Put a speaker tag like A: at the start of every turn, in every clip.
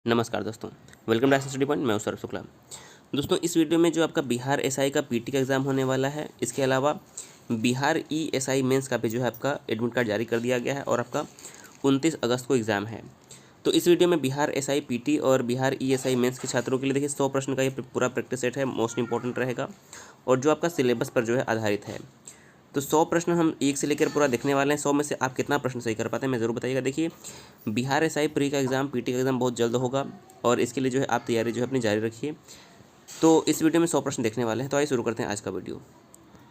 A: नमस्कार दोस्तों, welcome to study point. मैं हूं सौरभ शुक्ला। दोस्तों, इस वीडियो में जो आपका बिहार एसआई का पीटी का एग्ज़ाम होने वाला है, इसके अलावा बिहार ईएसआई मेंस का भी जो है आपका एडमिट कार्ड जारी कर दिया गया है और आपका 29 अगस्त को एग्ज़ाम है। तो इस वीडियो में बिहार एसआई पीटी और बिहार ईएसआई मेंस के छात्रों के लिए देखिए 100 प्रश्न का ये पूरा प्रैक्टिस सेट है, मोस्ट इंपॉर्टेंट रहेगा और जो आपका सिलेबस पर जो है आधारित है। तो 100 प्रश्न हम एक से लेकर पूरा देखने वाले हैं। 100 में से आप कितना प्रश्न सही कर पाते हैं, मैं ज़रूर बताइएगा। देखिए, बिहार एसआई प्री का एग्ज़ाम, पीटी का एग्ज़ाम बहुत जल्द होगा और इसके लिए जो है आप तैयारी जो है अपनी जारी रखिए। तो इस वीडियो में 100 प्रश्न देखने वाले हैं। तो आइए शुरू करते हैं आज का वीडियो।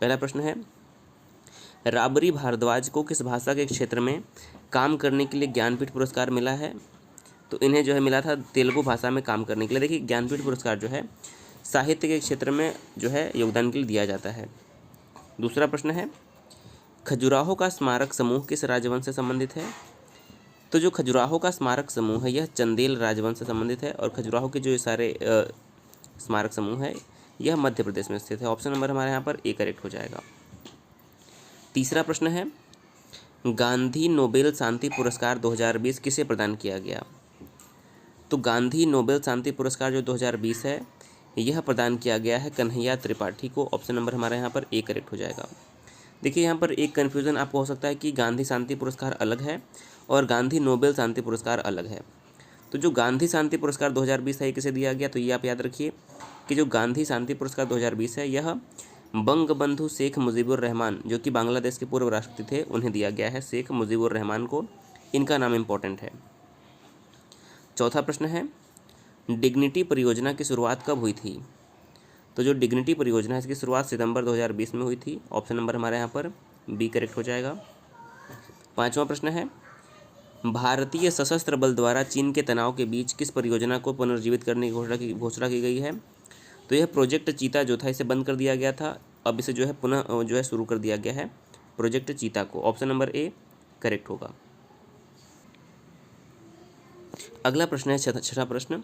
A: पहला प्रश्न है, राबरी भारद्वाज को किस भाषा के क्षेत्र में काम करने के लिए ज्ञानपीठ पुरस्कार मिला है? तो इन्हें जो है मिला था तेलुगु भाषा में काम करने के लिए। देखिए, ज्ञानपीठ पुरस्कार जो है साहित्य के क्षेत्र में जो है योगदान के लिए दिया जाता है। दूसरा प्रश्न है, खजुराहो का स्मारक समूह किस राजवंश से संबंधित है? तो जो खजुराहो का स्मारक समूह है यह चंदेल राजवंश से संबंधित है और खजुराहो के जो ये सारे स्मारक समूह है यह मध्य प्रदेश में स्थित है। ऑप्शन नंबर हमारे यहाँ पर ए करेक्ट हो जाएगा। तीसरा प्रश्न है, गांधी नोबेल शांति पुरस्कार 2020 किसे प्रदान किया गया? तो गांधी नोबेल शांति पुरस्कार जो 2020 है यह प्रदान किया गया है कन्हैया त्रिपाठी को। ऑप्शन नंबर हमारे यहाँ पर ए करेक्ट हो जाएगा। देखिए, यहाँ पर एक कन्फ्यूज़न आपको हो सकता है कि गांधी शांति पुरस्कार अलग है और गांधी नोबेल शांति पुरस्कार अलग है। तो जो गांधी शांति पुरस्कार 2020 है ये किसे दिया गया? तो ये आप याद रखिए कि जो गांधी शांति पुरस्कार 2020 है यह बंगबंधु शेख मुजीबुर रहमान, जो कि बांग्लादेश के पूर्व राष्ट्रपति थे, उन्हें दिया गया है, शेख मुजीबुर रहमान को। इनका नाम इम्पोर्टेंट है। चौथा प्रश्न है, डिग्निटी परियोजना की शुरुआत कब हुई थी? तो जो डिग्निटी परियोजना है इसकी शुरुआत सितंबर 2020 में हुई थी। ऑप्शन नंबर हमारे यहाँ पर बी करेक्ट हो जाएगा। पांचवा प्रश्न है, भारतीय सशस्त्र बल द्वारा चीन के तनाव के बीच किस परियोजना को पुनर्जीवित करने की घोषणा की गई है? तो यह प्रोजेक्ट चीता जो था इसे बंद कर दिया गया था, अब इसे जो है पुनः जो है शुरू कर दिया गया है, प्रोजेक्ट चीता को। ऑप्शन नंबर ए करेक्ट होगा। अगला प्रश्न है छठा प्रश्न,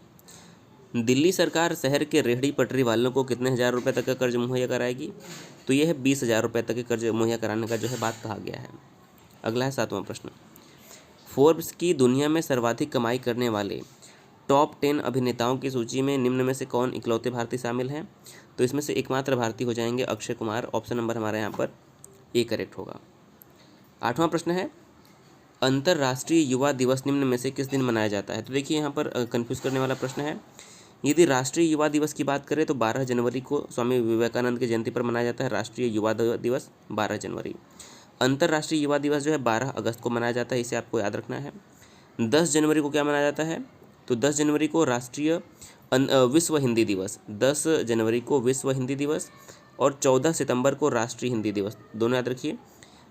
A: दिल्ली सरकार शहर के रेहड़ी पटरी वालों को कितने हज़ार रुपये तक का कर्ज मुहैया कराएगी? तो यह है 20,000 रुपये तक के कर्ज मुहैया कराने का जो है बात कहा गया है। अगला है सातवां प्रश्न, फोर्ब्स की दुनिया में सर्वाधिक कमाई करने वाले टॉप 10 अभिनेताओं की सूची में निम्न में से कौन इकलौते भारतीय शामिल हैं? तो इसमें से एकमात्र भारतीय हो जाएंगे अक्षय कुमार। ऑप्शन नंबर हमारे यहाँ पर ए करेक्ट होगा। आठवां प्रश्न है, अंतर्राष्ट्रीय युवा दिवस निम्न में से किस दिन मनाया जाता है? तो देखिए, यहाँ पर कंफ्यूज करने वाला प्रश्न है। यदि राष्ट्रीय युवा दिवस की बात करें तो 12 जनवरी को स्वामी विवेकानंद की जयंती पर मनाया जाता है राष्ट्रीय युवा दिवस 12 जनवरी। अंतर्राष्ट्रीय युवा दिवस जो है 12 अगस्त को मनाया जाता है, इसे आपको याद रखना है। 10 जनवरी को क्या मनाया जाता है? तो 10 जनवरी को राष्ट्रीय विश्व हिंदी दिवस, 10 जनवरी को विश्व हिंदी दिवस और 14 सितंबर को राष्ट्रीय हिंदी दिवस, दोनों याद रखिए।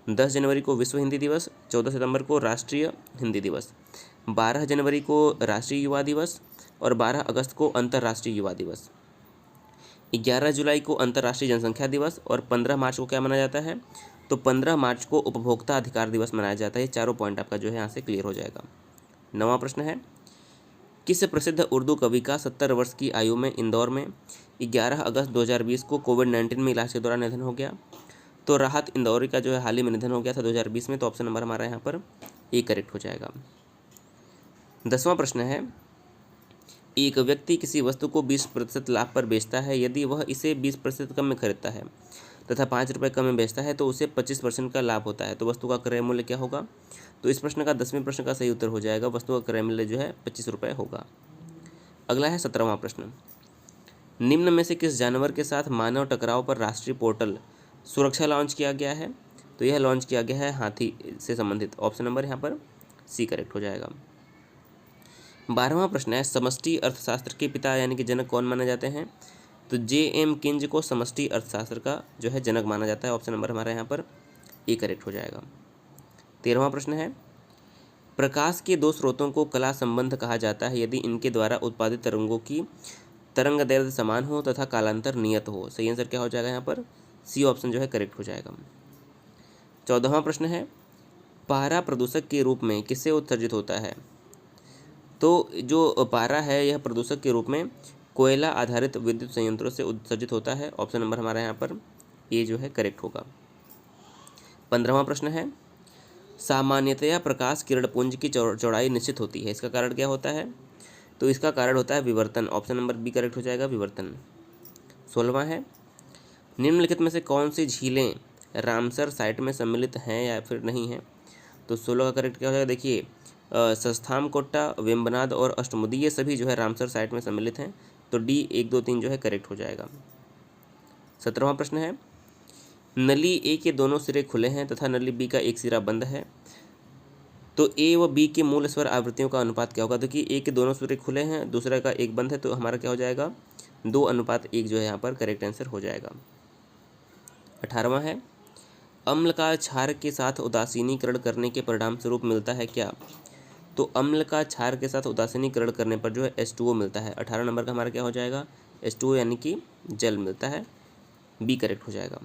A: 10 जनवरी को विश्व हिंदी दिवस, 14 सितंबर को राष्ट्रीय हिंदी दिवस, 12 जनवरी को राष्ट्रीय युवा दिवस और 12 अगस्त को अंतर्राष्ट्रीय युवा दिवस। 11 जुलाई को अंतर्राष्ट्रीय जनसंख्या दिवस और 15 मार्च को क्या मनाया जाता है? तो 15 मार्च को उपभोक्ता अधिकार दिवस मनाया जाता है। ये चारों पॉइंट आपका जो है यहाँ से क्लियर हो जाएगा। 9वां प्रश्न है, किस प्रसिद्ध उर्दू कवि का 70 वर्ष की आयु में इंदौर में 11 अगस्त 2020 को कोविड-19 में इलाज के दौरान निधन हो गया? तो राहत इंदौरी का जो है हाल ही में निधन हो गया था 2020 में। तो ऑप्शन नंबर हमारा यहाँ पर ए करेक्ट हो जाएगा। 10वां प्रश्न है, एक व्यक्ति किसी वस्तु को 20% लाभ पर बेचता है। यदि वह इसे 20% कम में खरीदता है तथा 5 रुपये कम में बेचता है तो उसे 25% का लाभ होता है। तो वस्तु का क्रय मूल्य क्या होगा? तो इस प्रश्न का 10वें प्रश्न का सही उत्तर हो जाएगा, वस्तु का क्रय मूल्य जो है 25 रुपये होगा। अगला है 17वां प्रश्न, निम्न में से किस जानवर के साथ मानव टकराव पर राष्ट्रीय पोर्टल सुरक्षा लॉन्च किया गया है? तो यह लॉन्च किया गया है हाथी से संबंधित। ऑप्शन नंबर यहाँ पर सी करेक्ट हो जाएगा। 12वां प्रश्न है, समष्टि अर्थशास्त्र के पिता यानी कि जनक कौन माने जाते हैं? तो J.M. किंज को समष्टि अर्थशास्त्र का जो है जनक माना जाता है। ऑप्शन नंबर हमारे यहाँ पर ए करेक्ट हो जाएगा। 13वां प्रश्न है, प्रकाश के दो स्रोतों को कला संबंध कहा जाता है यदि इनके द्वारा उत्पादित तरंगों की तरंग दैर्ध्य समान हो तथा कालांतर नियत हो। सही आंसर क्या हो जाएगा यहाँ पर? सी ऑप्शन जो है करेक्ट हो जाएगा। 14वां प्रश्न है, पारा प्रदूषक के रूप में किससे उत्सर्जित होता है? तो जो पारा है यह प्रदूषक के रूप में कोयला आधारित विद्युत संयंत्रों से उत्सर्जित होता है। ऑप्शन नंबर हमारे यहाँ पर ए जो है करेक्ट होगा। 15वां प्रश्न है, सामान्यतया प्रकाश किरणपुंज की चौड़ाई निश्चित होती है, इसका कारण क्या होता है? तो इसका कारण होता है विवर्तन। ऑप्शन नंबर बी करेक्ट हो जाएगा, विवर्तन। 16वां है, निम्नलिखित में से कौन सी झीलें रामसर साइट में सम्मिलित हैं या फिर नहीं हैं? तो 16 का करेक्ट क्या हो जाएगा? देखिए सस्थामकोट्टा, वेम्बनाद और अष्टमुदी ये सभी जो है रामसर साइट में सम्मिलित हैं। तो डी 1, 2, 3 जो है करेक्ट हो जाएगा। 17वां प्रश्न है, नली ए के दोनों सिरे खुले हैं तथा नली बी का एक सिरा बंद है, तो ए व बी के मूल स्वर आवृत्तियों का अनुपात क्या होगा? तो कि ए के दोनों सिरे खुले हैं, दूसरे का एक बंद है, तो हमारा क्या हो जाएगा? 2:1 जो है यहाँ पर करेक्ट आंसर हो जाएगा। 18वां है, अम्ल का क्षार के साथ उदासीनीकरण करने के परिणाम स्वरूप मिलता है क्या? तो अम्ल का क्षार के साथ उदासीनीकरण करने पर जो है H2O मिलता है। 18 नंबर का हमारा क्या हो जाएगा? H2O यानी कि जल मिलता है, बी करेक्ट हो जाएगा।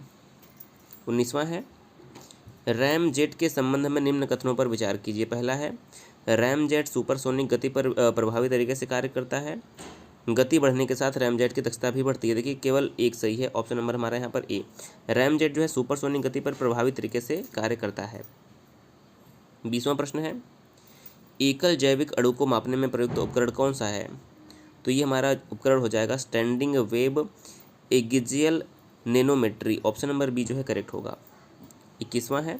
A: 19वां है, रैम जेट के संबंध में निम्न कथनों पर विचार कीजिए। पहला है, रैम जेट सुपरसोनिक गति पर प्रभावी तरीके से कार्य करता है। गति बढ़ने के साथ रैम जेट की दक्षता भी बढ़ती है। देखिए केवल एक सही है, ऑप्शन नंबर हमारा यहाँ पर ए। रैम जेट जो है सुपरसोनिक गति पर प्रभावी तरीके से कार्य करता है। 20वां प्रश्न है, एकल जैविक अणु को मापने में प्रयुक्त उपकरण कौन सा है? तो ये हमारा उपकरण हो जाएगा स्टैंडिंग वेव एगिजियल नैनोमेट्री। ऑप्शन नंबर बी जो है करेक्ट होगा। 21वां है,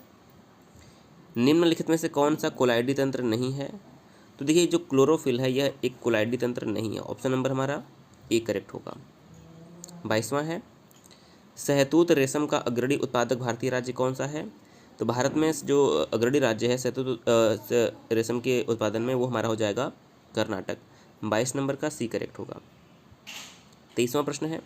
A: निम्नलिखित में से कौन सा कोलाइडी तंत्र नहीं है? तो देखिए जो क्लोरोफिल है यह एक कोलाइडी तंत्र नहीं है। ऑप्शन नंबर हमारा ए करेक्ट होगा। 22वां है, सहतूत रेशम का अग्रणी उत्पादक भारतीय राज्य कौन सा है? तो भारत में जो अग्रणी राज्य है सहतूत रेशम के उत्पादन में वो हमारा हो जाएगा कर्नाटक। 22 नंबर का सी करेक्ट होगा। 23वां प्रश्न है,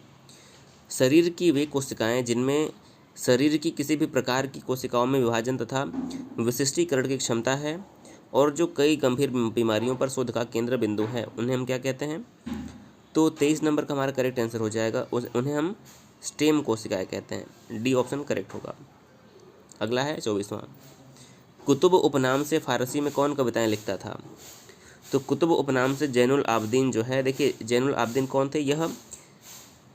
A: शरीर की वे कोशिकाएं जिनमें शरीर की किसी भी प्रकार की कोशिकाओं में विभाजन तथा विशिष्टीकरण की क्षमता है और जो कई गंभीर बीमारियों पर शोध का केंद्र बिंदु है, उन्हें हम क्या कहते हैं? तो 23 नंबर का हमारा करेक्ट आंसर हो जाएगा, उन्हें हम स्टेम कोशिकाएं कहते हैं। डी ऑप्शन करेक्ट होगा। अगला है 24वां, कुतुब उपनाम से फारसी में कौन कविताएं लिखता था? तो कुतुब उपनाम से जैनुल आबदीन जो है, देखिए जैनुल आबदीन कौन थे? यह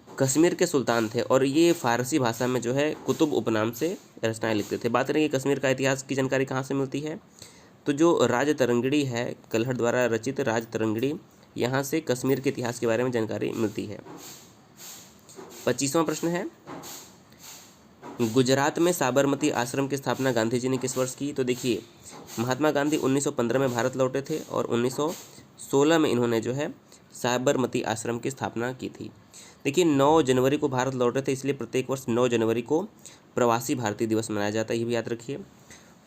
A: कश्मीर के सुल्तान थे और ये फारसी भाषा में जो है कुतुब उपनाम से रचनाएं लिखते थे। बात करेंगे कश्मीर का इतिहास की जानकारी कहाँ से मिलती है? तो जो राज तरंगिणी है, कल्हड़ द्वारा रचित राज तरंगिणी, यहाँ से कश्मीर के इतिहास के बारे में जानकारी मिलती है। 25वां प्रश्न है, गुजरात में साबरमती आश्रम की स्थापना गांधी जी ने किस वर्ष की? तो देखिए महात्मा गांधी 1915 में भारत लौटे थे और 1916 में इन्होंने जो है साबरमती आश्रम की स्थापना की थी। देखिए 9 जनवरी को भारत लौटे थे, इसलिए प्रत्येक वर्ष 9 जनवरी को प्रवासी भारतीय दिवस मनाया जाता है, ये भी याद रखिए।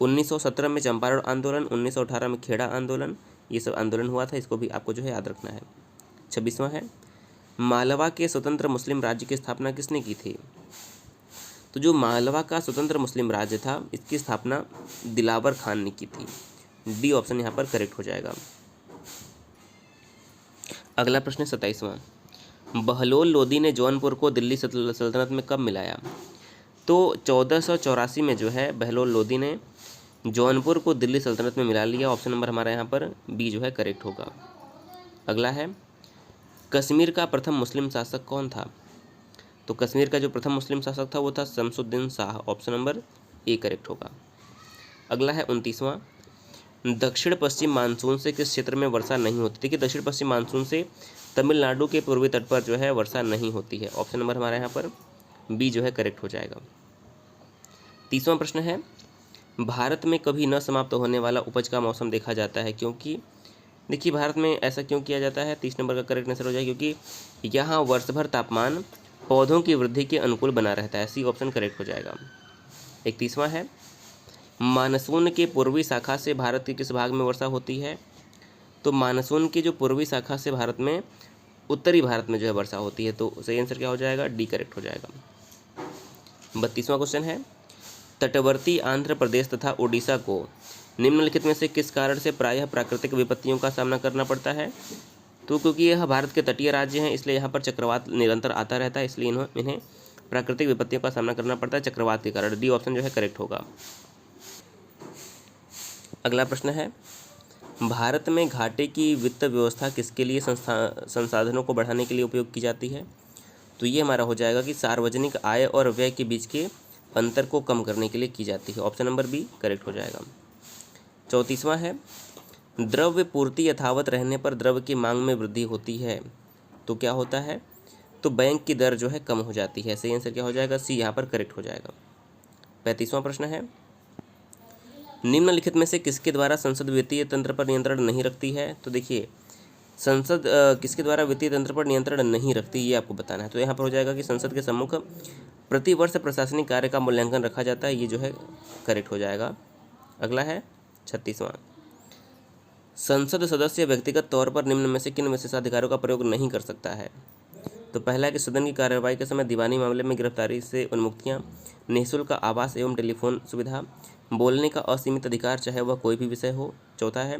A: 1917 में चंपारण आंदोलन, 1918 में खेड़ा आंदोलन, ये सब आंदोलन हुआ था, इसको भी आपको जो है याद रखना है। 26वां है, मालवा के स्वतंत्र मुस्लिम राज्य की स्थापना किसने की थी? तो जो मालवा का स्वतंत्र मुस्लिम राज्य था इसकी स्थापना दिलावर खान ने की थी। डी ऑप्शन यहाँ पर करेक्ट हो जाएगा। अगला प्रश्न 27वां, बहलोल लोदी ने जौनपुर को दिल्ली सल्तनत में कब मिलाया? तो 1484 में जो है बहलोल लोदी ने जौनपुर को दिल्ली सल्तनत में मिला लिया। ऑप्शन नंबर हमारा यहाँ पर बी जो है करेक्ट होगा। अगला है, कश्मीर का प्रथम मुस्लिम शासक कौन था? तो कश्मीर का जो प्रथम मुस्लिम शासक था वो था Shamsuddin Shah. Option number A correct होगा। अगला है 29वां, दक्षिण पश्चिम मानसून से किस क्षेत्र में वर्षा नहीं होती? देखिए दक्षिण पश्चिम मानसून से तमिलनाडु के पूर्वी तट पर जो है वर्षा नहीं होती है। ऑप्शन नंबर हमारे यहाँ पर बी जो है करेक्ट हो जाएगा। 30वां प्रश्न है, भारत में कभी न समाप्त होने वाला उपज का मौसम देखा जाता है क्योंकि? देखिए भारत में ऐसा क्यों किया जाता है? 30 नंबर का करेक्ट आंसर हो जाएगा क्योंकि यहाँ वर्ष भर तापमान पौधों की वृद्धि के अनुकूल बना रहता है। सी ऑप्शन करेक्ट हो जाएगा। 31वां है, मानसून के पूर्वी शाखा से भारत के किस भाग में वर्षा होती है? तो मानसून की जो पूर्वी शाखा से भारत में उत्तरी भारत में जो है वर्षा होती है। तो सही आंसर क्या हो जाएगा? डी करेक्ट हो जाएगा। 32वां क्वेश्चन है, तटवर्ती आंध्र प्रदेश तथा उड़ीसा को निम्नलिखित में से किस कारण से प्रायः प्राकृतिक विपत्तियों का सामना करना पड़ता है? तो क्योंकि यह भारत के तटीय राज्य हैं इसलिए यहाँ पर चक्रवात निरंतर आता रहता है, इसलिए इन्हें प्राकृतिक विपत्तियों का सामना करना पड़ता है चक्रवात के कारण। डी ऑप्शन जो है करेक्ट होगा। अगला प्रश्न है, भारत में घाटे की वित्त व्यवस्था किसके लिए संसाधनों को बढ़ाने के लिए उपयोग की जाती है? तो ये हमारा हो जाएगा कि सार्वजनिक आय और व्यय के बीच के अंतर को कम करने के लिए की जाती है। ऑप्शन नंबर बी करेक्ट हो जाएगा। 34वां है, द्रव्य पूर्ति यथावत रहने पर द्रव्य की मांग में वृद्धि होती है, तो क्या होता है? तो बैंक की दर जो है कम हो जाती है। सही आंसर क्या हो जाएगा? सी यहाँ पर करेक्ट हो जाएगा। 35वां प्रश्न है, निम्नलिखित में से किसके द्वारा संसद वित्तीय तंत्र पर नियंत्रण नहीं रखती है? तो देखिए, संसद किसके द्वारा वित्तीय तंत्र पर नियंत्रण नहीं रखती, ये आपको बताना है। तो यहाँ पर हो जाएगा कि संसद के सम्मुख प्रतिवर्ष प्रशासनिक कार्य का मूल्यांकन रखा जाता है, ये जो है करेक्ट हो जाएगा। अगला है 36वां, संसद सदस्य व्यक्तिगत तौर पर निम्न में से किन विशेषाधिकारों का प्रयोग नहीं कर सकता है? तो पहला है कि सदन की कार्यवाही के समय दीवानी मामले में गिरफ्तारी से उन्मुक्तियाँ, निःशुल्क आवास एवं टेलीफोन सुविधा, बोलने का असीमित अधिकार चाहे वह कोई भी विषय हो। चौथा है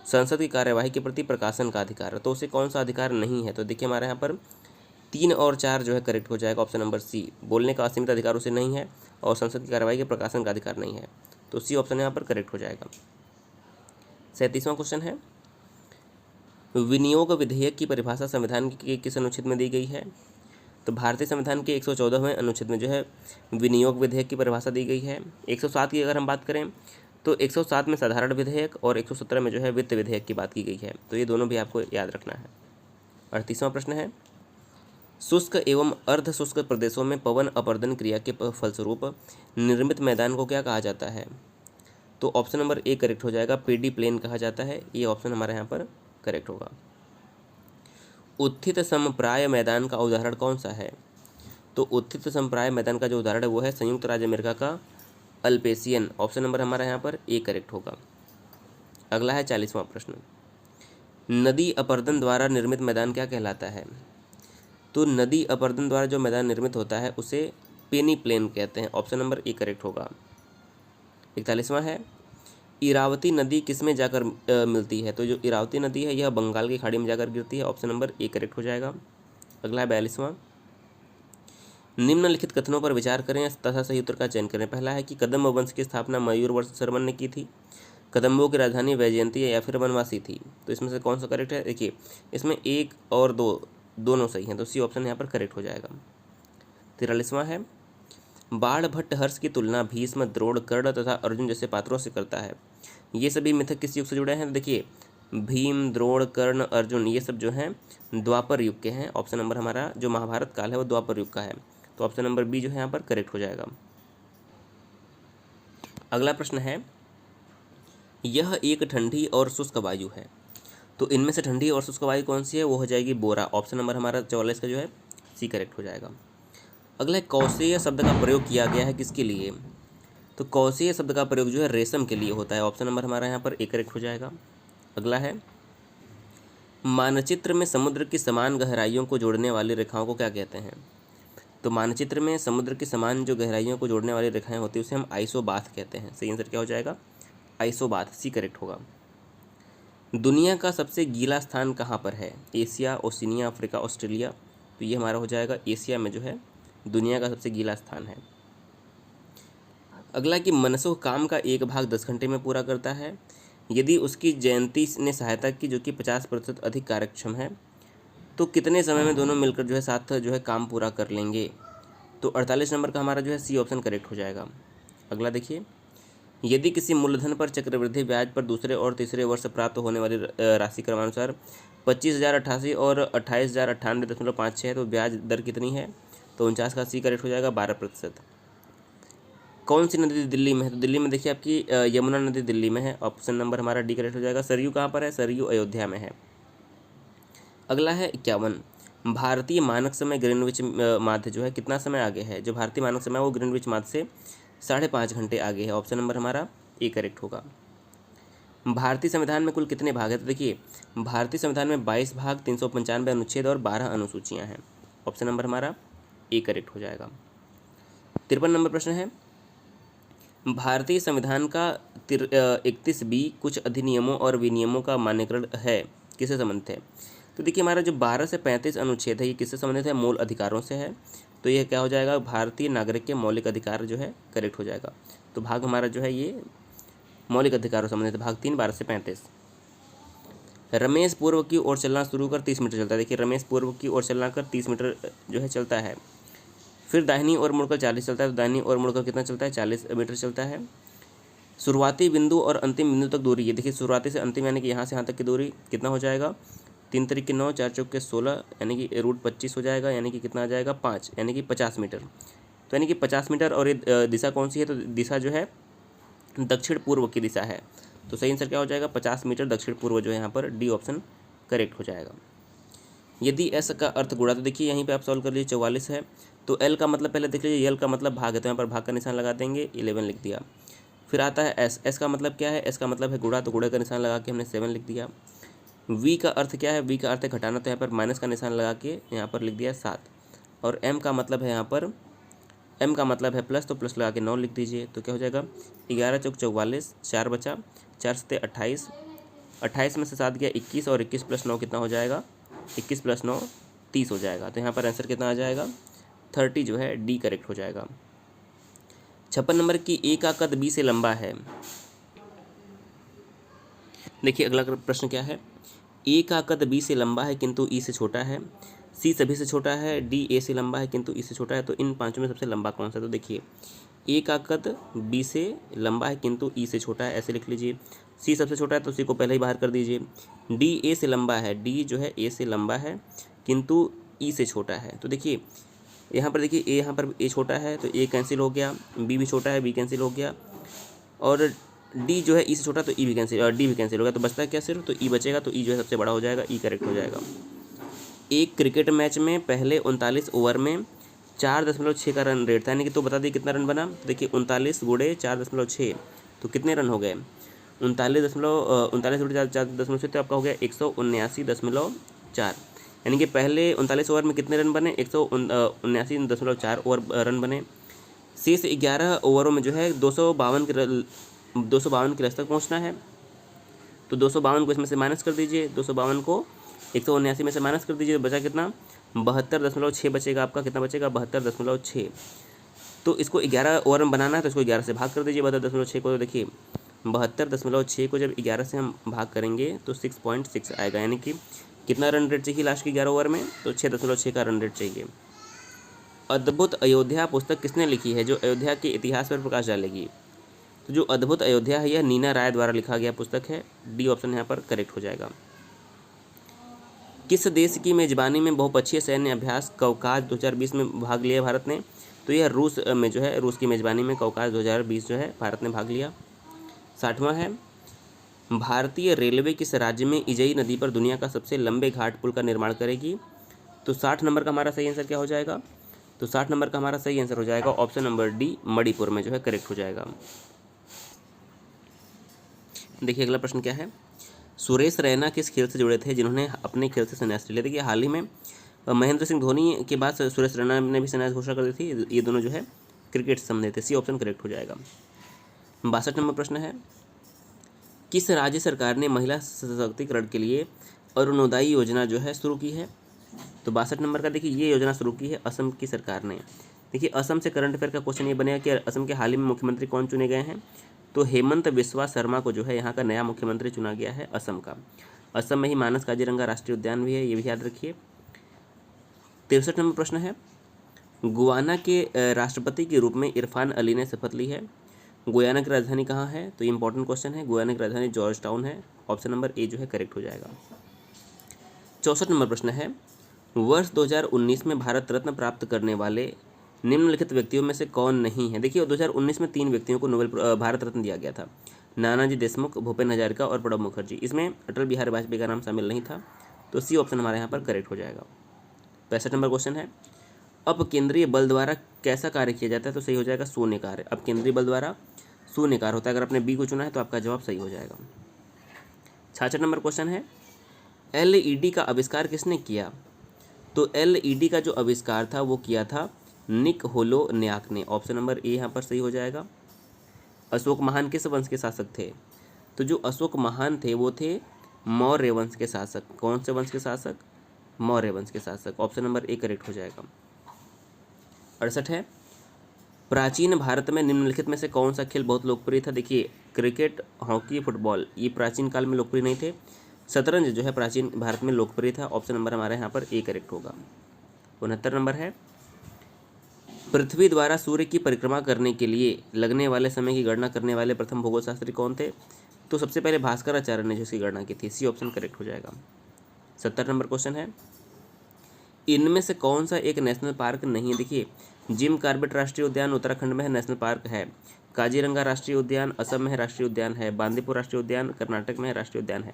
A: संसद की कार्यवाही के प्रति प्रकाशन का अधिकार। तो उसे कौन सा अधिकार नहीं है? तो देखिए हमारे यहाँ पर 3 और 4 जो है करेक्ट हो जाएगा। ऑप्शन नंबर सी, बोलने का असीमित अधिकार उसे नहीं है और संसद की कार्यवाही के प्रकाशन का अधिकार नहीं है, तो सी ऑप्शन यहाँ पर करेक्ट हो जाएगा। 37वां क्वेश्चन है, विनियोग विधेयक की परिभाषा संविधान के किस अनुच्छेद में दी गई है? तो भारतीय संविधान के 114वें अनुच्छेद में जो है विनियोग विधेयक की परिभाषा दी गई है। 107 की अगर हम बात करें तो 107 में साधारण विधेयक और 117 में जो है वित्त विधेयक की बात की गई है, तो ये दोनों भी आपको याद रखना है। 38वां प्रश्न है, शुष्क एवं अर्ध शुष्क प्रदेशों में पवन अपर्दन क्रिया के फलस्वरूप निर्मित मैदान को क्या कहा जाता है? तो ऑप्शन नंबर ए करेक्ट हो जाएगा, पेडी प्लेन कहा जाता है। ये ऑप्शन हमारे यहाँ पर करेक्ट होगा। उत्थित समप्राय मैदान का उदाहरण कौन सा है? तो उत्थित समप्राय मैदान का जो उदाहरण है वो है संयुक्त राज्य अमेरिका का अल्पेशियन। ऑप्शन नंबर हमारा यहाँ पर ए करेक्ट होगा। अगला है 40वां प्रश्न, नदी अपर्दन द्वारा निर्मित मैदान क्या कहलाता है? तो नदी अपर्दन द्वारा जो मैदान निर्मित होता है उसे पेनी प्लेन कहते हैं। ऑप्शन नंबर ए करेक्ट होगा। 41वां है, इरावती नदी किस में जाकर मिलती है? तो जो इरावती नदी है यह बंगाल की खाड़ी में जाकर गिरती है। ऑप्शन नंबर ए करेक्ट हो जाएगा। अगला है 42वां, निम्नलिखित कथनों पर विचार करें तथा सही उत्तर का चयन करें। पहला है कि कदम्ब वंश की स्थापना मयूर वर्ष शर्मन ने की थी, कदम्बों की राजधानी वैजयंती या फिर वनवासी थी। तो इसमें से कौन सा करेक्ट है? देखिए इसमें 1 और 2 दोनों सही हैं, तो सी ऑप्शन यहाँ पर करेक्ट हो जाएगा। 43वां है, बाण भट्ट हर्ष की तुलना भीष्म, द्रोण, कर्ण तथा अर्जुन जैसे पात्रों से करता है। ये सभी मिथक किस युग से जुड़े हैं? देखिए भीम, द्रोण, कर्ण, अर्जुन ये सब जो हैं द्वापर युग के हैं। ऑप्शन नंबर हमारा जो महाभारत काल है वो द्वापर युग का है, तो ऑप्शन नंबर बी जो है यहाँ पर करेक्ट हो जाएगा। अगला प्रश्न है, यह एक ठंडी और शुष्क वायु है, तो इनमें से ठंडी और शुष्क वायु कौन सी है? वो हो जाएगी बोरा। ऑप्शन नंबर हमारा 44 का जो है सी करेक्ट हो जाएगा। अगला कौशेय शब्द का प्रयोग किया गया है किसके लिए? तो कौशेय शब्द का प्रयोग जो है रेशम के लिए होता है। ऑप्शन नंबर हमारा यहाँ पर ए करेक्ट हो जाएगा। अगला है, मानचित्र में समुद्र की समान गहराइयों को जोड़ने वाली रेखाओं को क्या कहते हैं? तो मानचित्र में समुद्र की समान जो गहराइयों को जोड़ने वाली रेखाएं होती है उसे हम आइसोबाथ कहते हैं। सही आंसर क्या हो जाएगा? आइसोबाथ, सी करेक्ट होगा। दुनिया का सबसे गीला स्थान कहाँ पर है? Asia, Oceania, Africa, Australia. तो ये हमारा हो जाएगा एशिया में जो है दुनिया का सबसे गीला स्थान है। अगला कि मनसुख काम का एक भाग 10 घंटे में पूरा करता है यदि उसकी जयंती ने सहायता की जो कि 50% अधिक कार्यक्षम है, तो कितने समय में दोनों मिलकर जो है साथ जो है काम पूरा कर लेंगे? तो 48 नंबर का हमारा जो है सी ऑप्शन करेक्ट हो जाएगा। अगला देखिए, यदि किसी मूलधन पर चक्रवृद्धि ब्याज पर दूसरे और तीसरे वर्ष प्राप्त होने वाली राशि क्रमानुसार 25,088 और 28,098.56 है, तो ब्याज दर कितनी है? तो 49 का सी करेक्ट हो जाएगा, 12%। कौन सी नदी दिल्ली में है? तो दिल्ली में देखिए आपकी यमुना नदी दिल्ली में है। ऑप्शन नंबर हमारा डी करेक्ट हो जाएगा। सरयू कहाँ पर है? सरयू अयोध्या में है। अगला है 51, भारतीय मानक समय ग्रीनविच माध्य जो है कितना समय आगे है? जो भारतीय मानक समय है वो ग्रीनविच माध्य से 5.5 घंटे आगे है। ऑप्शन नंबर हमारा ए करेक्ट होगा। भारतीय संविधान में कुल कितने भाग है? तो देखिए भारतीय संविधान में 22 भाग, 395 अनुच्छेद और 12 अनुसूचियाँ हैं। ऑप्शन नंबर हमारा ए करेक्ट हो जाएगा। 53 नंबर प्रश्न है, भारतीय संविधान का 31B कुछ अधिनियमों और विनियमों का मान्यकरण है, किससे संबंधित है? तो देखिए हमारा जो 12 से 35 अनुच्छेद है ये किससे संबंधित है? मूल अधिकारों से है। तो ये क्या हो जाएगा? भारतीय नागरिक के मौलिक अधिकार जो है करेक्ट हो जाएगा। तो भाग हमारा जो है ये मौलिक अधिकारों से संबंधित है, भाग 3 12 से 35। रमेश पूर्व की ओर चलना शुरू कर 30 मीटर चलता है। देखिए रमेश पूर्व की ओर चलना कर 30 मीटर जो है चलता है, फिर दाहिनी ओर मुड़कर 40 चलता है, तो दाहिनी ओर मुड़कर कितना चलता है? 40 मीटर चलता है। शुरुआती बिंदु और अंतिम बिंदु तक दूरी, ये देखिए शुरुआती से अंतिम यानी कि यहाँ से यहाँ तक की दूरी कितना हो जाएगा, 3 तरीके 9, 4 चौके 16 यानी कि रूट 25 हो जाएगा, यानी कि कितना आ जाएगा 5 यानी कि 50 मीटर। तो यानी कि 50 मीटर। और ये दिशा कौन सी है, तो दिशा जो है दक्षिण पूर्व की दिशा है। तो सही आंसर क्या हो जाएगा, 50 मीटर दक्षिण पूर्व जो है यहाँ पर डी ऑप्शन करेक्ट हो जाएगा। यदि एस का अर्थ गुणा, तो देखिए यहीं पे आप सॉल्व कर लीजिए, 44 है। तो एल का मतलब पहले देख लीजिए, एल का मतलब भाग है, तो यहाँ पर भाग का निशान लगा देंगे, 11 लिख दिया। फिर आता है एस, एस का मतलब क्या है, एस का मतलब है गुणा, तो गुणे का निशान लगा के हमने 7 लिख दिया। वी का अर्थ क्या है, वी का अर्थ है घटाना, तो यहाँ पर माइनस का निशान लगा के यहाँ पर लिख दिया 7। और एम का मतलब है यहाँ पर, एम का मतलब है प्लस, तो प्लस लगा के 9 लिख दीजिए। तो क्या हो जाएगा, 11 चौक 44, 4 बचा, 4 सत्ते 28, 28 में से 7 गया 21, और 21 प्लस 9 कितना हो जाएगा, 21 प्लस 9 30 हो जाएगा। तो यहाँ पर आंसर कितना आ जाएगा, 30 जो है डी करेक्ट हो जाएगा। 56 नंबर की ए का कद बी से लंबा है। देखिए अगला प्रश्न क्या है, ए का कद बी से लंबा है किंतु ई से छोटा है, सी सभी से छोटा है, डी ए से लंबा है किंतु ई से छोटा है। तो इन पांचों में सबसे लंबा कौन सा, तो देखिए ए का कद बी से लंबा है किंतु ई से छोटा है, ऐसे लिख लीजिए। सी सबसे छोटा है तो सी को पहले ही बाहर कर दीजिए। डी ए से लंबा है, डी जो है ए से लंबा है किंतु ई से छोटा है। तो देखिए यहाँ पर देखिए ए, यहाँ पर ए छोटा है तो ए कैंसिल हो गया, बी भी छोटा है, बी कैंसिल हो गया, और डी जो है ई से छोटा तो ई भी कैंसिल, और डी भी कैंसिल हो गया। तो बचता है क्या सिर्फ, तो ई बचेगा, तो ई जो है सबसे बड़ा हो जाएगा, ई करेक्ट हो जाएगा। एक क्रिकेट मैच में पहले 39 ओवर में 4.6 का रन रेट था, यानी कि तो बता दिए कितना रन बना। देखिए 39 गुणे 4.6 तो कितने रन हो गए, 39 गुणे 4.6 तो आपका हो गया 179.4, यानी कि पहले 39 ओवर में कितने रन बने, 179.4 ओवर रन बने। शेष 11 ओवरों में जो है 252 के रस तक पहुँचना है। तो 252 को इसमें से माइनस कर दीजिए, 252 को 179 में से माइनस कर दीजिए, तो बचा कितना, 72.6 बचेगा आपका, कितना बचेगा 72.6। तो इसको 11 ओवर में बनाना है, तो इसको 11 से भाग कर दीजिए 72.6 को। तो देखिए 72.6 को जब 11 से हम भाग करेंगे तो 6.6 आएगा, यानी कि कितना रन रेट चाहिए लास्ट के 11 ओवर में, तो 6.6 का रन रेट चाहिए। अद्भुत अयोध्या पुस्तक किसने लिखी है, जो अयोध्या के इतिहास पर प्रकाश डालेगी। तो जो अद्भुत अयोध्या है यह नीना राय द्वारा लिखा गया पुस्तक है, डी ऑप्शन यहाँ पर करेक्ट हो जाएगा। किस देश की मेजबानी में बहुपक्षीय सैन्य अभ्यास कवकाज 2020 में भाग लिया भारत ने, तो यह रूस में जो है, रूस की मेजबानी में कवकाज 2020 जो है भारत ने भाग लिया। 60वां है, भारतीय रेलवे किस राज्य में इजई नदी पर दुनिया का सबसे लंबे घाट पुल का निर्माण करेगी। तो 60 नंबर का हमारा सही आंसर क्या हो जाएगा, तो 60 नंबर का हमारा सही आंसर हो जाएगा ऑप्शन नंबर डी, मणिपुर में जो है करेक्ट हो जाएगा। देखिए अगला प्रश्न क्या है, सुरेश रैना किस खेल से जुड़े थे जिन्होंने अपने खेल से संन्यास लिया। देखिए हाल ही में महेंद्र सिंह धोनी के बाद सुरेश रैना ने भी संन्यास घोषणा कर दी थी, ये दोनों जो है क्रिकेट से संबंधित थे, सी ऑप्शन करेक्ट हो जाएगा। 62 नंबर प्रश्न है, किस राज्य सरकार ने महिला सशक्तिकरण के लिए अरुणोदय योजना जो है शुरू की है। तो 62 नंबर का देखिए ये योजना शुरू की है असम की सरकार ने। देखिए असम से करंट अफेयर का क्वेश्चन ये बनेगा कि असम के हाल ही में मुख्यमंत्री कौन चुने गए हैं, तो हेमंत बिस्वा शर्मा को जो है यहाँ का नया मुख्यमंत्री चुना गया है असम का। असम में ही मानस काजीरंगा राष्ट्रीय उद्यान भी है, ये भी याद रखिए। 63 नंबर प्रश्न है, गुयाना के राष्ट्रपति के रूप में इरफान अली ने शपथ ली है। गुयाना की राजधानी कहाँ है, तो ये इंपॉर्टेंट क्वेश्चन है, गुयाना की राजधानी जॉर्ज टाउन है, ऑप्शन नंबर ए जो है करेक्ट हो जाएगा। 64 नंबर प्रश्न है, वर्ष 2019 में भारत रत्न प्राप्त करने वाले निम्नलिखित व्यक्तियों में से कौन नहीं है। देखिए 2019 में 3 व्यक्तियों को नोबेल भारत रत्न दिया गया था, नानाजी देशमुख, भूपेन हजारिका और प्रणब मुखर्जी। इसमें अटल बिहारी वाजपेयी का नाम शामिल नहीं था, तो सी ऑप्शन हमारे यहाँ पर करेक्ट हो जाएगा। 65 नंबर क्वेश्चन है, अब केंद्रीय बल द्वारा कैसा कार्य किया जाता है, तो सही हो जाएगा शून्य कार्य। अब केंद्रीय बल द्वारा शून्य कार्य होता है, अगर आपने बी को चुना है तो आपका जवाब सही हो जाएगा। 66 नंबर क्वेश्चन है, LED का आविष्कार किसने किया। तो LED का जो आविष्कार था वो किया था निक होलोन्याक ने, ऑप्शन नंबर ए यहाँ पर सही हो जाएगा। अशोक महान किस वंश के शासक थे, तो जो अशोक महान थे वो थे मौर्य वंश के शासक। कौन से वंश के शासक, मौर्य वंश के शासक, ऑप्शन नंबर ए करेक्ट हो जाएगा। 68 है, प्राचीन भारत में निम्नलिखित में से कौन सा खेल बहुत लोकप्रिय था। देखिए क्रिकेट, हॉकी, फुटबॉल ये प्राचीन काल में लोकप्रिय नहीं थे, शतरंज जो है प्राचीन भारत में लोकप्रिय था, ऑप्शन नंबर हमारे यहाँ पर ए करेक्ट होगा। 69 नंबर है, पृथ्वी द्वारा सूर्य की परिक्रमा करने के लिए लगने वाले समय की गणना करने वाले प्रथम भूगोल शास्त्री कौन थे? तो सबसे पहले भास्कराचार्य ने जिसकी गणना की थी। सी ऑप्शन करेक्ट हो जाएगा। 70 नंबर क्वेश्चन है, इनमें से कौन सा एक नेशनल पार्क नहीं है? देखिए, जिम कॉर्बेट राष्ट्रीय उद्यान उत्तराखंड में है, नेशनल पार्क है। काजीरंगा राष्ट्रीय उद्यान असम में है, राष्ट्रीय उद्यान है। बांदीपुर राष्ट्रीय उद्यान कर्नाटक में है, राष्ट्रीय उद्यान है।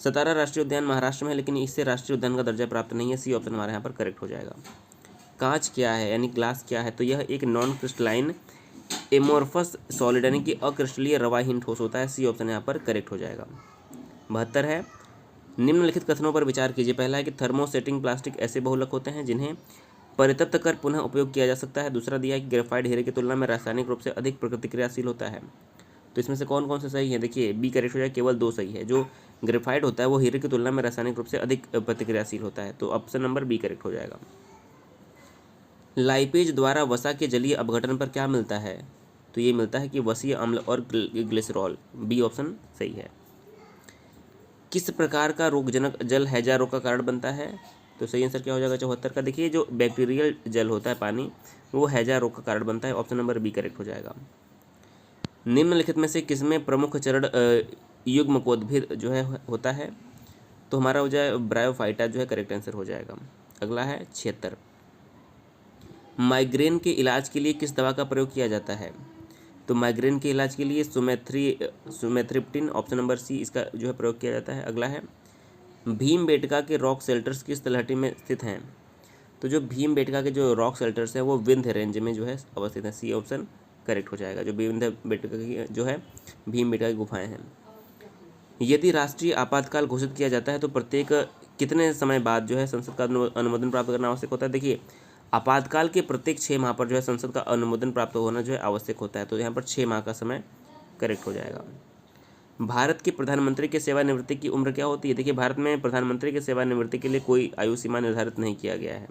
A: सतारा राष्ट्रीय उद्यान महाराष्ट्र में है, लेकिन इससे राष्ट्रीय उद्यान का दर्जा प्राप्त नहीं है। सी ऑप्शन हमारे यहाँ पर करेक्ट हो जाएगा। कांच क्या है यानी ग्लास क्या है? तो यह एक नॉन क्रिस्टलाइन एमोर्फस सॉलिड यानी कि अक्रिस्टलीय रवाहीन ठोस होता है। सी ऑप्शन यहाँ पर करेक्ट हो जाएगा। 72 है, निम्नलिखित कथनों पर विचार कीजिए। पहला है कि थर्मोसेटिंग प्लास्टिक ऐसे बहुलक होते हैं जिन्हें परितप्त कर पुनः उपयोग किया जा सकता है। दूसरा दिया है कि ग्रेफाइट हीरे की तुलना में रासायनिक रूप से अधिक प्रतिक्रियाशील होता है। तो इसमें से कौन कौन से सही है? देखिए, बी करेक्ट हो जाए, केवल 2 सही है। जो ग्रेफाइट होता है वो हीरे की तुलना में रासायनिक रूप से अधिक प्रतिक्रियाशील होता है। तो ऑप्शन नंबर बी करेक्ट हो जाएगा। लाइपेज द्वारा वसा के जलीय अपघटन पर क्या मिलता है? तो ये मिलता है कि वसीय अम्ल और ग्लिसरॉल। बी ऑप्शन सही है। किस प्रकार का रोगजनक जल हैजा रोग का कारण बनता है? तो सही आंसर क्या हो जाएगा? 74 का। देखिए, जो बैक्टीरियल जल होता है पानी, वो हैजा रोग का कारण बनता है। ऑप्शन नंबर बी करेक्ट हो जाएगा। निम्नलिखित में से किसमें प्रमुख चरण युग्मकोद्भिद जो है होता है? तो हमारा हो जाए ब्रायोफाइटा जो है करेक्ट आंसर हो जाएगा। अगला है 76, माइग्रेन के इलाज के लिए किस दवा का प्रयोग किया जाता है? तो माइग्रेन के इलाज के लिए सुमेथ्रिप्टिन ऑप्शन नंबर सी इसका जो है प्रयोग किया जाता है। अगला है, भीमबेटका के रॉक शेल्टर्स किस तलहटी में स्थित हैं? तो जो भीमबेटका के जो रॉक शेल्टर्स हैं वो विंध्य रेंज में जो है अवस्थित है। सी ऑप्शन करेक्ट हो जाएगा। जो भीमबेटका की जो है भीमबेटका की गुफाएं हैं। यदि राष्ट्रीय आपातकाल घोषित किया जाता है तो प्रत्येक कितने समय बाद जो है संसद का अनुमोदन प्राप्त करना आवश्यक होता है? देखिए, आपातकाल के प्रत्येक 6 माह पर जो है संसद का अनुमोदन प्राप्त होना जो है आवश्यक होता है। तो यहाँ पर 6 माह का समय करेक्ट हो जाएगा। भारत के प्रधानमंत्री के सेवानिवृत्ति की उम्र क्या होती है? देखिए, भारत में प्रधानमंत्री के सेवानिवृत्ति के लिए कोई आयु सीमा निर्धारित नहीं किया गया है।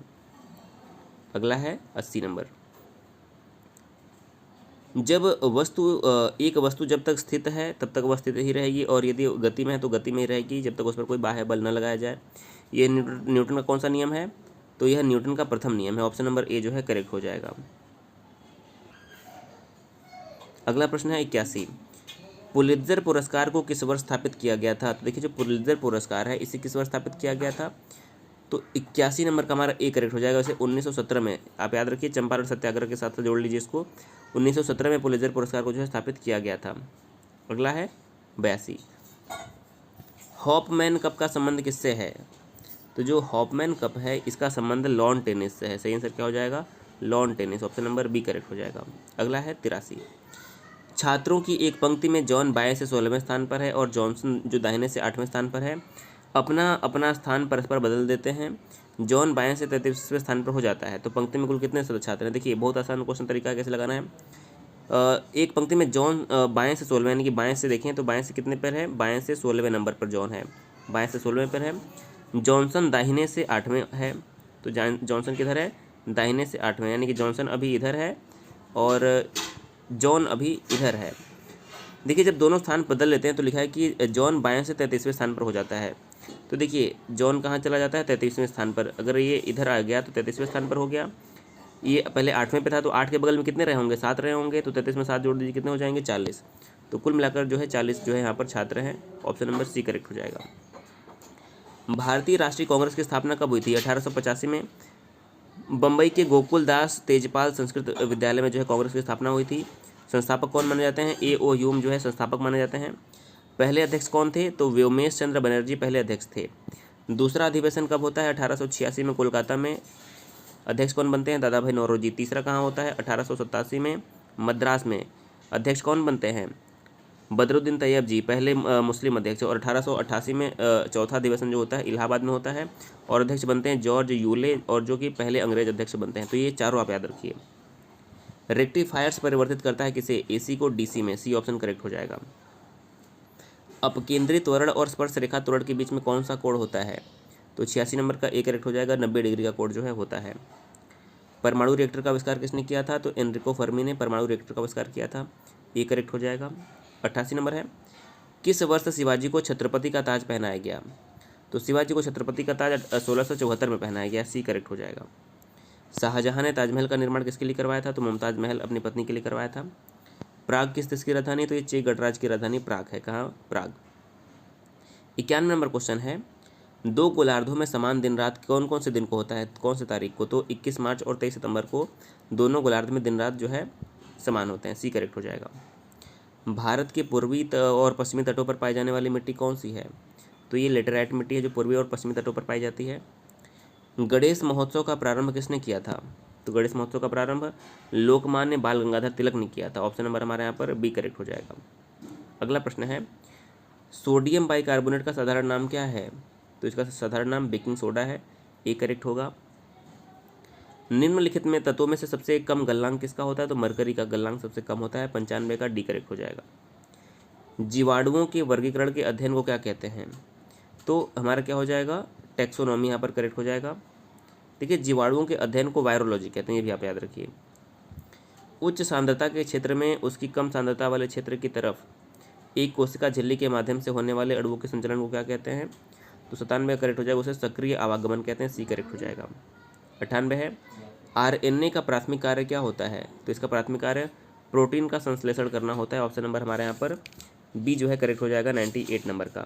A: अगला है 80 नंबर, जब एक वस्तु जब तक स्थित है तब तक वह स्थित ही रहेगी, और यदि गति में है तो गति में ही रहेगी जब तक उस पर कोई बाह्य बल न लगाया जाए। ये न्यूटन का कौन सा नियम है? तो यह न्यूटन का प्रथम नियम है। ऑप्शन नंबर ए जो है करेक्ट हो जाएगा। अगला प्रश्न है 81, पुलित्जर पुरस्कार को किस वर्ष स्थापित किया गया था? तो देखिए, जो पुलित्जर पुरस्कार है इसे किस वर्ष स्थापित किया गया था? तो 81 नंबर का हमारा ए करेक्ट हो जाएगा। वैसे 1917 में, आप याद रखिए, चंपारण सत्याग्रह के साथ जोड़ लीजिए इसको। 1917 में पुलित्जर पुरस्कार को जो है स्थापित किया गया था। अगला है 82, हॉपमैन कप का संबंध किससे है? तो जो हॉपमैन कप है इसका संबंध लॉन टेनिस से है। सही आंसर क्या हो जाएगा? Lawn tennis. Option number B correct हो जाएगा। अगला है 83, छात्रों की एक पंक्ति में जॉन बाएं से 16वें स्थान पर है और जॉनसन जो दाहिने से 8वें स्थान पर है अपना अपना स्थान परस्पर बदल देते हैं। जॉन बाएं से 33वें स्थान पर हो जाता है तो पंक्ति में कुल कितने छात्र हैं? देखिए, बहुत आसान क्वेश्चन तरीका कैसे लगाना है। एक पंक्ति में जॉन बाएं से 16वें यानी कि बाएं से देखें तो बाएं से कितने पर है? बाएं से 16वें नंबर पर जॉन है, बाएं से 16वें पर है। जॉनसन दाहिने से 8वें है, तो जॉनसन किधर है? दाहिने से 8वें, यानी कि जॉनसन अभी इधर है और जॉन अभी इधर है। देखिए, जब दोनों स्थान बदल लेते हैं तो लिखा है कि जॉन बाएं से 33वें स्थान पर हो जाता है। तो देखिए, जॉन कहाँ चला जाता है? 33वें स्थान पर। अगर ये इधर आ गया तो 33वें स्थान पर हो गया। ये पहले 8वें पे था तो 8 के बगल में कितने रहे होंगे? 7 रहे होंगे। तो 33 में 7 जोड़ दीजिए, कितने हो जाएंगे? 40। तो कुल मिलाकर जो है 40 जो है यहाँ पर छात्र हैं। ऑप्शन नंबर सी करेक्ट हो जाएगा। भारतीय राष्ट्रीय कांग्रेस की स्थापना कब हुई थी? 1885 में बम्बई के गोकुल दास तेजपाल संस्कृत विद्यालय में जो है कांग्रेस की स्थापना हुई थी। संस्थापक कौन माने जाते हैं? A.O. ह्यूम जो है संस्थापक माने जाते हैं। पहले अध्यक्ष कौन थे? तो व्योमेश चंद्र बनर्जी पहले अध्यक्ष थे। दूसरा अधिवेशन कब होता है? 1886 में कोलकाता में। अध्यक्ष कौन बनते हैं? दादा भाई नौरोजी। तीसरा कहाँ होता है? 1887 में मद्रास में। अध्यक्ष कौन बनते हैं? बदरुद्दीन तैयब जी पहले मुस्लिम अध्यक्ष। और 1888 में चौथा अधिवेशन जो होता है इलाहाबाद में होता है और अध्यक्ष बनते हैं जॉर्ज यूले, और जो कि पहले अंग्रेज अध्यक्ष बनते हैं। तो ये चारों आप याद रखिए। रेक्टिफायर्स परिवर्तित करता है किसे? AC को DC में। सी ऑप्शन करेक्ट हो जाएगा। अपकेंद्रित त्वरण और स्पर्श रेखा त्वरण के बीच में कौन सा कोण होता है? तो 86 नंबर का ए करेक्ट हो जाएगा। 90 डिग्री का कोण जो है होता है। परमाणु रिएक्टर का आविष्कार किसने किया था? तो एनरिको फर्मी ने परमाणु रिएक्टर का आविष्कार किया था। ए करेक्ट हो जाएगा। 88 नंबर है, किस वर्ष शिवाजी को छत्रपति का ताज पहनाया गया? तो शिवाजी को छत्रपति का ताज 1674 में पहनाया गया। सी करेक्ट हो जाएगा। शाहजहां ने ताजमहल का निर्माण किसके लिए करवाया था? तो मुमताज महल अपनी पत्नी के लिए करवाया था। प्राग किस देश की राजधानी? तो ये चेक गणराज्य की राजधानी प्राग है। कहाँ? प्राग। 91 नंबर क्वेश्चन है, दो गोलार्धों में समान दिन रात कौन कौन से दिन को होता है, कौन से तारीख को? तो 21 मार्च और 23 सितंबर को दोनों गोलार्ध में दिन रात जो है समान होते हैं। सी करेक्ट हो जाएगा। भारत के पूर्वी और पश्चिमी तटों पर पाई जाने वाली मिट्टी कौन सी है? तो ये लेटेराइट मिट्टी है जो पूर्वी और पश्चिमी तटों पर पाई जाती है। गणेश महोत्सव का प्रारंभ किसने किया था? तो गणेश महोत्सव का प्रारंभ लोकमान्य बाल गंगाधर तिलक ने किया था। ऑप्शन नंबर हमारे यहाँ पर बी करेक्ट हो जाएगा। अगला प्रश्न है, सोडियम बाइकार्बोनेट का साधारण नाम क्या है? तो इसका साधारण नाम बेकिंग सोडा है। ए करेक्ट होगा। निम्नलिखित में तत्वों में से सबसे कम गलनांक किसका होता है? तो मरकरी का गलनांक सबसे कम होता है, 95 का। डी करेक्ट हो जाएगा। जीवाणुओं के वर्गीकरण के अध्ययन को क्या कहते हैं? तो हमारा क्या हो जाएगा? टैक्सोनॉमी यहाँ पर करेक्ट हो जाएगा। देखिए, जीवाणुओं के अध्ययन को वायरोलॉजी कहते हैं, ये भी आप याद रखिए। उच्च सांद्रता के क्षेत्र में उसकी कम सांद्रता वाले क्षेत्र की तरफ एक कोशिका झिल्ली के माध्यम से होने वाले अणुओं के संचलन को क्या कहते हैं? तो 97 करेक्ट हो जाएगा, उसे सक्रिय आवागमन कहते हैं। सी करेक्ट हो जाएगा। 98 है, आरएनए का प्राथमिक कार्य क्या होता है? तो इसका प्राथमिक कार्य प्रोटीन का संश्लेषण करना होता है। ऑप्शन नंबर हमारे यहाँ पर बी जो है करेक्ट हो जाएगा, 98 नंबर का।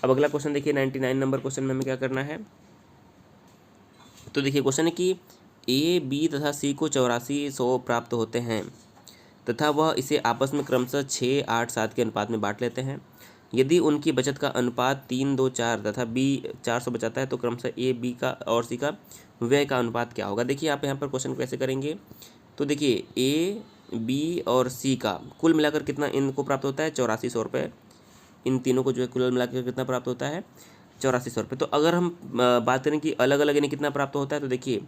A: अब अगला क्वेश्चन देखिए, 99 नंबर क्वेश्चन में हमें क्या करना है? तो देखिए क्वेश्चन है कि ए, बी तथा सी को 8400 प्राप्त होते हैं तथा वह इसे आपस में क्रमशः 6, 8, 7 के अनुपात में बांट लेते हैं। यदि उनकी बचत का अनुपात 3, 2, 4 तथा बी 400 बचाता है तो क्रमशः ए, बी का और सी का व्यय का अनुपात क्या होगा? देखिए आप यहाँ पर क्वेश्चन कैसे करेंगे। तो देखिए ए, बी और सी का कुल मिलाकर कितना इनको प्राप्त होता है? 8400 रुपये। इन तीनों को जो है कुल मिलाकर कितना प्राप्त होता है? 8400 रुपये। तो अगर हम बात करें कि अलग अलग इन्हें कितना प्राप्त होता है, तो देखिए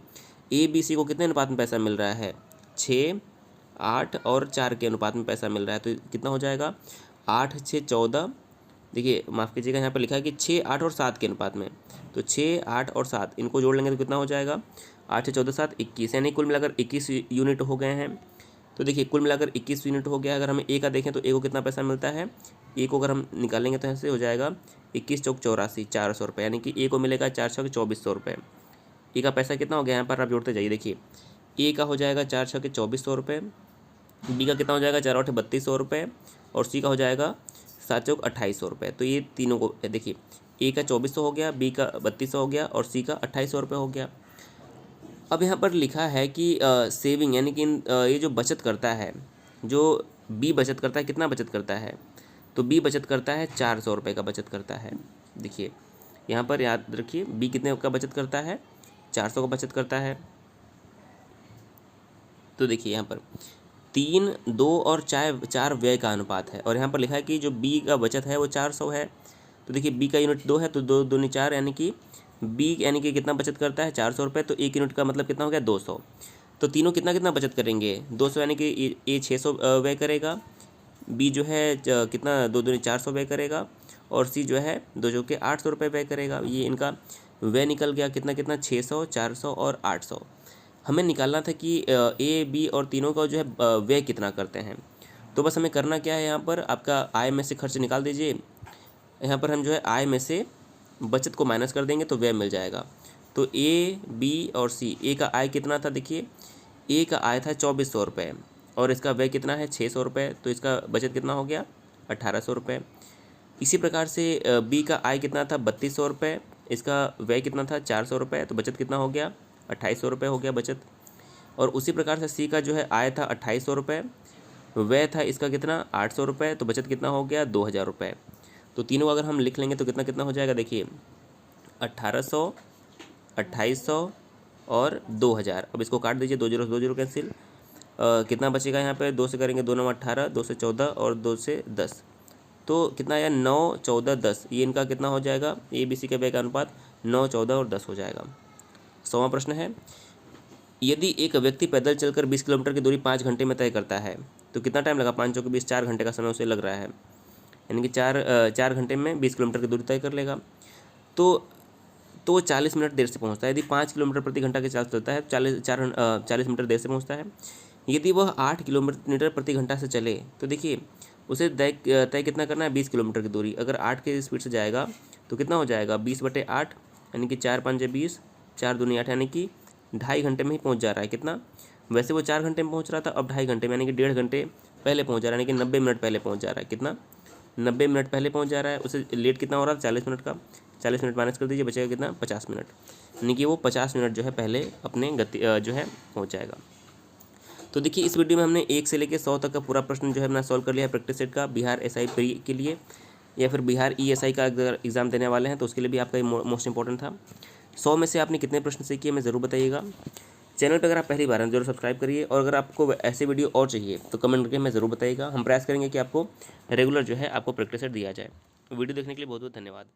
A: ए, बी, सी को कितने अनुपात में पैसा मिल रहा है? 6, 8 और 4 के अनुपात में पैसा मिल रहा है। तो कितना हो जाएगा? 8, 6, 14। देखिए माफ़ कीजिएगा, यहाँ पर लिखा है कि 6, 8 और 7 के अनुपात में। तो 6, 8 और 7 इनको जोड़ लेंगे तो कितना हो जाएगा? 8, 6, 14, 7, 21, यानी कुल मिलाकर 21 यूनिट हो गए हैं। तो देखिए कुल मिलाकर 21 यूनिट हो गया। अगर हमें ए का देखें तो ए को कितना पैसा मिलता है? ए को अगर हम निकालेंगे तो ऐसे हो जाएगा 21 चौक 84, 400 रुपये, यानी कि ए को मिलेगा 4 छः 2400 रुपये। ए का पैसा कितना हो गया? यहाँ पर आप जोड़ते जाइए। देखिए ए का हो जाएगा 4 छः 2400 रुपये, बी का कितना हो जाएगा? 4 8 3200 रुपये, और सी का हो जाएगा 7 चौक 2800 रुपये। तो ये तीनों को देखिए, ए का 2400 हो गया, बी का 3200 हो गया और सी का 2800 रुपये हो गया। अब यहाँ पर लिखा है कि सेविंग, यानी कि ये जो बचत करता है, जो बी बचत करता है, कितना बचत करता है? तो बी बचत करता है 400 रुपये का बचत करता है। देखिए यहाँ पर याद रखिए, बी कितने का बचत करता है? 400 का बचत करता है। तो देखिए यहाँ पर 3, 2 और 4 व्यय का अनुपात है, और यहाँ पर लिखा है कि जो बी का बचत है वो 400 है। तो देखिए बी का यूनिट 2 है, तो 2 दूनी 4, यानी कि बी यानी कि कितना बचत करता है? 400 रुपये। तो एक यूनिट का मतलब कितना हो गया? 200। तो तीनों कितना कितना बचत करेंगे? 200, यानी कि ए 600 व्यय करेगा, बी जो है कितना 2 दूनी 400 व्यय करेगा, और सी जो है 2 जो कि 800 रुपये व्यय करेगा। ये इनका व्यय निकल गया कितना कितना? 600, 400 और 800। हमें निकालना था कि ए, बी और तीनों का जो है व्यय कितना करते हैं। तो बस हमें करना क्या है, यहाँ पर आपका आय में से खर्च निकाल दीजिए। यहाँ पर हम जो है आय में से बचत को माइनस कर देंगे तो व्यय मिल जाएगा। तो ए, बी और सी, ए का आय कितना था? देखिए ए का आय था 2400 रुपये और इसका व्यय कितना है? 600 रुपये। तो इसका बचत कितना हो गया? 1800 रुपये। इसी प्रकार से बी का आय कितना था? 3200 रुपये, इसका व्यय कितना था? 400 रुपये। तो बचत कितना हो गया? 2800 रुपये हो गया बचत। और उसी प्रकार से सी का जो है आय था 2800 रुपये, व्यय था इसका कितना? 800 रुपये। तो बचत कितना हो गया? 2000 रुपये। तो तीनों अगर हम लिख लेंगे तो कितना कितना हो जाएगा? देखिए 1800, 2800 और 2000। अब इसको काट दीजिए, 2 जीरो 2 जीरो कैंसिल। कितना बचेगा यहाँ पे? 2 से करेंगे 2 9 18, 2 से 14 और 2 से 10। तो कितना आया? 9, 14, 10। ये इनका कितना हो जाएगा? ए, बी, सी के व्यय का अनुपात 9, 14 और 10 हो जाएगा। 100वां प्रश्न है, यदि एक व्यक्ति पैदल चलकर 20 किलोमीटर की दूरी 5 घंटे में तय करता है तो कितना टाइम लगा? 5 चौके 20, 4 घंटे का समय उसे लग रहा है, यानी कि 4 घंटे में 20 किलोमीटर की दूरी तय कर लेगा। तो 40 मिनट देर से पहुंचता है। यदि 5 किलोमीटर प्रति घंटा के चाल चलता है 40 मिनट देर से पहुंचता है। यदि वह 8 किलोमीटर प्रति घंटा से चले तो देखिए उसे तय कितना करना है? 20 किलोमीटर की दूरी। अगर 8 के स्पीड से जाएगा तो कितना हो जाएगा? 20/8, यानी कि 4 5 20, 4 दूनी 8, यानी कि 2.5 घंटे में ही पहुँच जा रहा है। कितना? वैसे वो 4 घंटे में पहुँच रहा था, अब 2.5 घंटे में, यानी कि 1.5 घंटे पहले पहुँच जा रहा है, यानी कि 90 मिनट पहले पहुँच जा रहा है। कितना? 90 मिनट पहले पहुँच जा रहा है। उसे लेट कितना हो रहा था? 40 मिनट का। 40 मिनट माइनस कर दीजिए, बचेगा कितना? 50 मिनट, यानी कि वो 50 मिनट जो है पहले अपने गति जो है पहुँच जाएगा। तो देखिए इस वीडियो में हमने 1 से लेकर 100 तक का पूरा प्रश्न जो है अपना सॉल्व कर लिया है प्रैक्टिस सेट का। बिहार एसआई प्री के लिए या फिर बिहार ईएसआई का अगर एग्जाम देने वाले हैं तो उसके लिए भी आपका ये मोस्ट इंपॉर्टेंट था। 100 में से आपने कितने प्रश्न सीखे हमें ज़रूर बताइएगा। चैनल पर अगर आप पहली बार हैं जरूर सब्सक्राइब करिए, और अगर आपको ऐसे वीडियो और चाहिए तो कमेंट करके हमें ज़रूर बताइएगा। हम प्रयास करेंगे कि आपको रेगुलर जो है आपको प्रैक्टिस सेट दिया जाए। वीडियो देखने के लिए बहुत बहुत धन्यवाद।